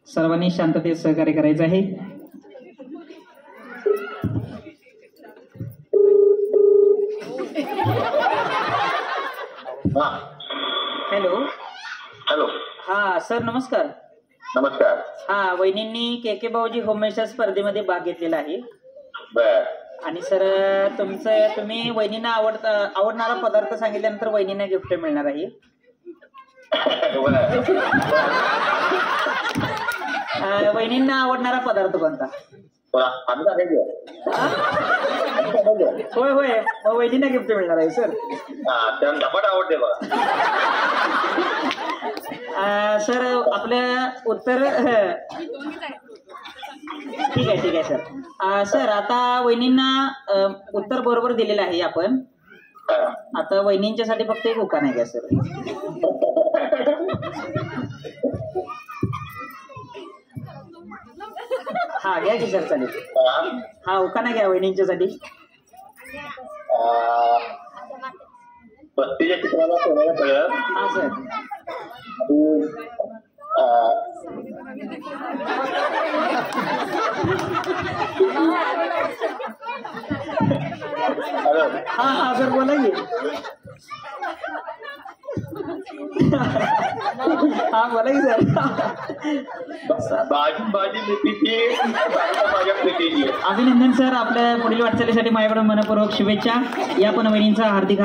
सर्वांनी शांततेत सहकार्य करायचं आहे। Hello hello. हा सर नमस्कार। नमस्कार। हा वहिनींनी के भाऊजी होममेड स्पर्धेमध्ये भाग घेतलेला आहे। बर। आणि सर तुम्ही वहिनींना आवडणारा पदार्थ सांगितल्यानंतर वहिनींना गिफ्ट मिळणार आहे। वहिनींना आवडणारा पदार्थ कोणता? होय होय मग वहिनींना गिफ्ट मिळणार आहे सर। धपाट आवडते बघा। सर आपल्या उत्तर ठीक आहे सर। सर आता वहिनींना उत्तर बरोबर दिलेलं आहे आपण। आता वहिनींच्यासाठी फक्त एक उखाणा आहे का सर? हा घ्या की सर चालेल। हा उखाणा घ्या वहिनींच्यासाठी। बत्तीच्या चित्राला सोन्याला कळलं। हा सर। हा सर बोला की। हा बोला की सर। भाजी मेथीची माझ्या प्रीतीची। अभिनंदन सर। आपल्या पुढील वाटचालीसाठी माझ्याकडून मनपूर्वक शुभेच्छा। या पण वहिनींचा हार्दिक